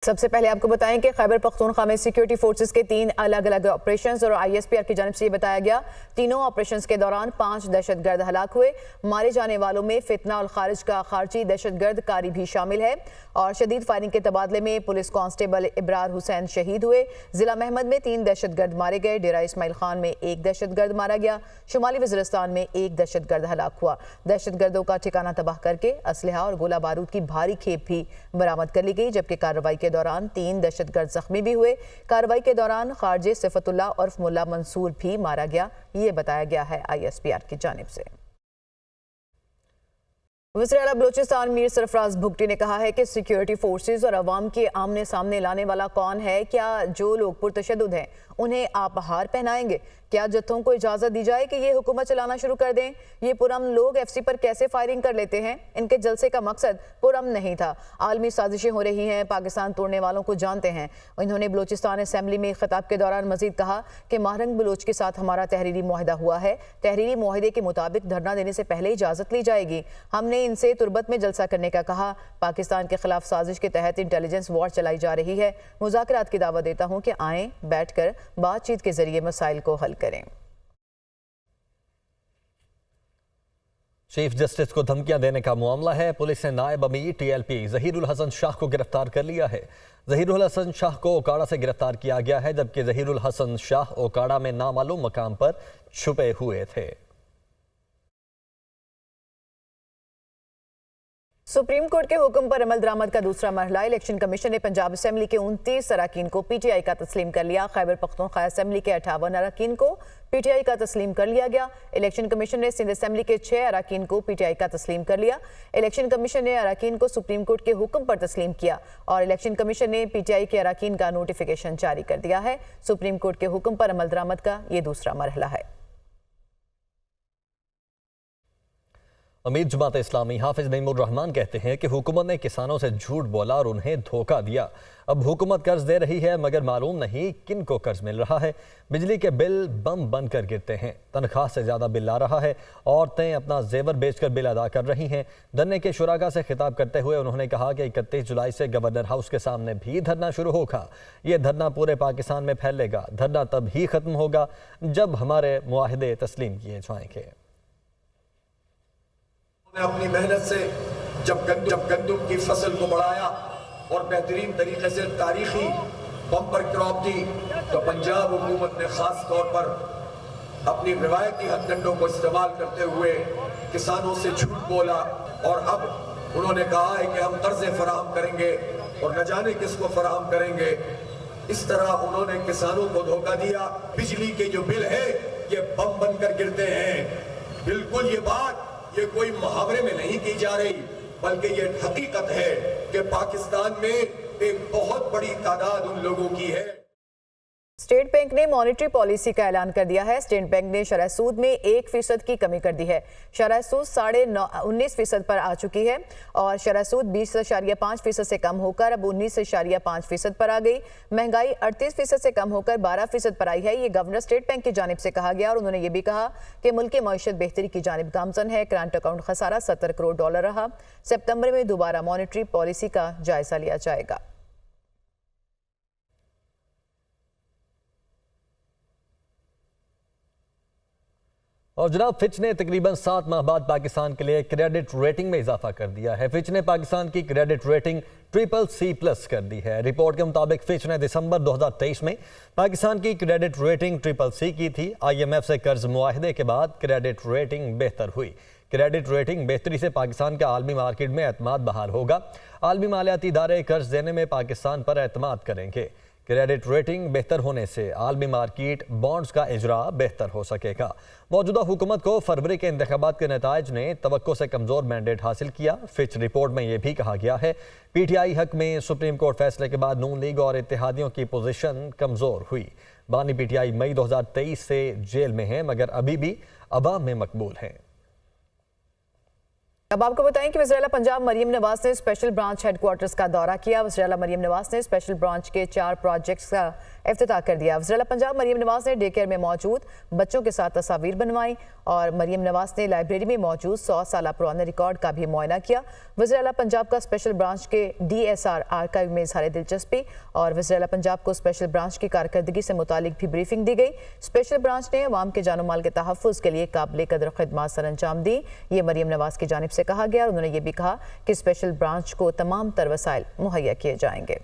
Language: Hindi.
सबसे पहले आपको बताएं कि खैबर पख्तूनख्वा में सिक्योरिटी फोर्सेस के 3 अलग अलग ऑपरेशंस और ISPR की जानिब से ये बताया गया, तीनों ऑपरेशंस के दौरान 5 दहशतगर्द हलाक हुए। मारे जाने वालों में फितना और खारिज का खारजी दहशतगर्द कारी भी शामिल है। और शदीद फायरिंग के तबादले में पुलिस कांस्टेबल इब्रार हुसैन शहीद हुए। जिला महमद में 3 दहशतगर्द मारे गए। डेरा इस्माइल खान में 1 दहशतगर्द मारा गया। शुमाली वज़ीरिस्तान में 1 दहशतगर्द हलाक हुआ। दहशतगर्दों का ठिकाना तबाह करके असलहा और गोला बारूद की भारी खेप भी बरामद कर ली गई, जबकि कार्रवाई के दौरान 3 दहशतगर्द जख्मी भी हुए। कार्रवाई के दौरान खारजे सिफतुल्लाह उर्फ मुल्ला मंसूर भी मारा गया, ये बताया गया है ISPR की जानिब से। वज़ीर आला बलोचिस्तान मीर सरफराज भुगटी ने कहा है कि सिक्योरिटी फोर्सेस और अवाम के आमने सामने लाने वाला कौन है? क्या जो लोग पुरतशद्दुद हैं उन्हें आप हार पहनाएंगे? क्या जत्थों को इजाज़त दी जाए कि ये हुकूमत चलाना शुरू कर दें? ये पुरअमन लोग FC पर कैसे फायरिंग कर लेते हैं? इनके जलसे का मकसद पुरअमन नहीं था। आलमी साजिशें हो रही हैं, पाकिस्तान तोड़ने वालों को जानते हैं। इन्होंने बलोचिस्तान असम्बली में खिताब के दौरान मजीद कहा कि महरंग बलोच के साथ हमारा तहरीरी मुआहदा हुआ है। तहरीरी मुआहदे के मुताबिक धरना देने से पहले इजाज़त ली जाएगी। हमने इनसे तुरबत में जलसा करने का कहा। पाकिस्तान के खिलाफ साजिश के तहत इंटेलिजेंस वॉर चलाई जा रही है। मुज़ाकरात की दावत देता हूँ कि आएँ, बैठकर बातचीत के जरिए मसाइल को हल करें। चीफ जस्टिस को धमकियां देने का मामला है। पुलिस ने नायब अमीर TLP ज़हीरुल हसन शाह को गिरफ्तार कर लिया है। ज़हीरुल हसन शाह को ओकाड़ा से गिरफ्तार किया गया है, जबकि ज़हीरुल हसन शाह ओकाड़ा में नामालूम मकाम पर छुपे हुए थे। सुप्रीम कोर्ट के हुक्म पर अमल दरामद का दूसरा मरहला। इलेक्शन कमीशन ने पंजाब असेंबली के 29 अरकान को PTI का तस्लीम कर लिया। खैबर पख्तूनख्वा असेंबली के 58 अरकान को PTI का तस्लीम कर लिया गया। इलेक्शन कमीशन ने सिंध असेंबली के 6 अरकान को PTI का तस्लीम कर लिया। इलेक्शन कमीशन ने अरकान को सुप्रीम कोर्ट के हुक्म पर तस्लीम किया और इलेक्शन कमीशन ने PTI के अरकान का नोटिफिकेशन जारी कर दिया है। सुप्रीम कोर्ट के हुक्म पर अमल दरामद का ये दूसरा मरहला है। अमीर जमात इस्लामी हाफिज नईमुर रहमान कहते हैं कि हुकूमत ने किसानों से झूठ बोला और उन्हें धोखा दिया। अब हुकूमत कर्ज दे रही है, मगर मालूम नहीं किन को कर्ज मिल रहा है। बिजली के बिल बम बनकर गिरते हैं, तनख्वाह से ज़्यादा बिल आ रहा है। औरतें अपना जेवर बेचकर बिल अदा कर रही हैं। धरने के शुराका से खिताब करते हुए उन्होंने कहा कि 31 जुलाई से गवर्नर हाउस के सामने भी धरना शुरू होगा। ये धरना पूरे पाकिस्तान में फैलेगा। धरना तब ही ख़त्म होगा जब हमारे मुआहदे तस्लीम किए जाएंगे। अपनी मेहनत से जब गंदम की फसल को बढ़ाया और बेहतरीन तरीके से तारीखी बम्पर क्रॉप दी, तो पंजाब हुकूमत ने खास तौर पर अपनी रिवायती हथकंडों को इस्तेमाल करते हुए किसानों से झूठ बोला और अब उन्होंने कहा है कि हम कर्जे फराहम करेंगे और न जाने किसको फराहम करेंगे। इस तरह उन्होंने किसानों को धोखा दिया। बिजली के जो बिल है ये बम बनकर गिरते हैं। बिल्कुल ये बात ये कोई मुहावरे में नहीं की जा रही, बल्कि ये हकीकत है कि पाकिस्तान में एक बहुत बड़ी तादाद उन लोगों की है। स्टेट बैंक ने मॉनेटरी पॉलिसी का ऐलान कर दिया है। स्टेट बैंक ने शरह सूद में 1% की कमी कर दी है। शरह सूद 19.5% पर आ चुकी है और शरह सूद 20.5% से कम होकर अब 19.5% पर आ गई। महंगाई 38% से कम होकर 12% पर आई है। ये गवर्नर स्टेट बैंक की जानिब से कहा गया और उन्होंने ये भी कहा कि मुल्क की मईशत बेहतरी की जानिब गामजन है। करंट अकाउंट खसारा $70 करोड़ रहा। सितंबर में दोबारा मॉनेटरी पॉलिसी का जायजा लिया जाएगा। और जनाब, फिच ने तकरीबन 7 माह बाद पाकिस्तान के लिए क्रेडिट रेटिंग में इजाफा कर दिया है। फिच ने पाकिस्तान की क्रेडिट रेटिंग CCC+ कर दी है। रिपोर्ट के मुताबिक फिच ने दिसंबर 2023 में पाकिस्तान की क्रेडिट रेटिंग CCC की थी। IMF से कर्ज मुआहदे के बाद क्रेडिट रेटिंग बेहतर हुई। क्रेडिट रेटिंग बेहतरी से पाकिस्तान का आलमी मार्केट में एतमाद बहाल होगा। आलमी मालियाती इदारे कर्ज देने में पाकिस्तान पर एतमाद करेंगे। क्रेडिट रेटिंग बेहतर होने से आलमी मार्केट बॉन्ड्स का इजरा बेहतर हो सकेगा। मौजूदा हुकूमत को फरवरी के इंतखाबात के नताइज ने तवक्को से कमज़ोर मैंडेट हासिल किया। फिच रिपोर्ट में यह भी कहा गया है PTI हक में सुप्रीम कोर्ट फैसले के बाद नून लीग और इत्तेहादियों की पोजीशन कमज़ोर हुई। बानी PTI मई 2023 से जेल में है, मगर अभी भी अवाम में मकबूल हैं। अब आपको बताएं कि वज़ीर-ए-आला पंजाब मरियम नवाज ने स्पेशल ब्रांच हेडक्वार्टर्स का दौरा किया। वज़ीर-ए-आला मरियम नवाज ने स्पेशल ब्रांच के 4 प्रोजेक्ट्स का इफ्तिताह कर दिया। वज़ीर-ए-आला पंजाब मरियम नवाज ने डे केयर में मौजूद बच्चों के साथ तस्वीर बनवाई और मरियम नवाज ने लाइब्रेरी में मौजूद 100 साल पुराने रिकॉर्ड का भी मुआयना किया। वज़ीर-ए-आला पंजाब का स्पेशल ब्रांच के DSR आर्काइव में इज़हार दिलचस्पी और वज़ीर-ए-आला पंजाब को स्पेशल ब्रांच की कारकर्दगी से मुतालिक भी ब्रीफिंग दी गई। स्पेशल ब्रांच ने अवाम के जानो माल के तहफ़्फ़ुज़ के लिए काबिल कदर खिदमत सर अंजाम दी। ये मरियम नवाज की जानिब से कहा गया और उन्होंने ये भी कहा कि स्पेशल ब्रांच को तमाम तर वसाइल मुहैया किए जाएंगे।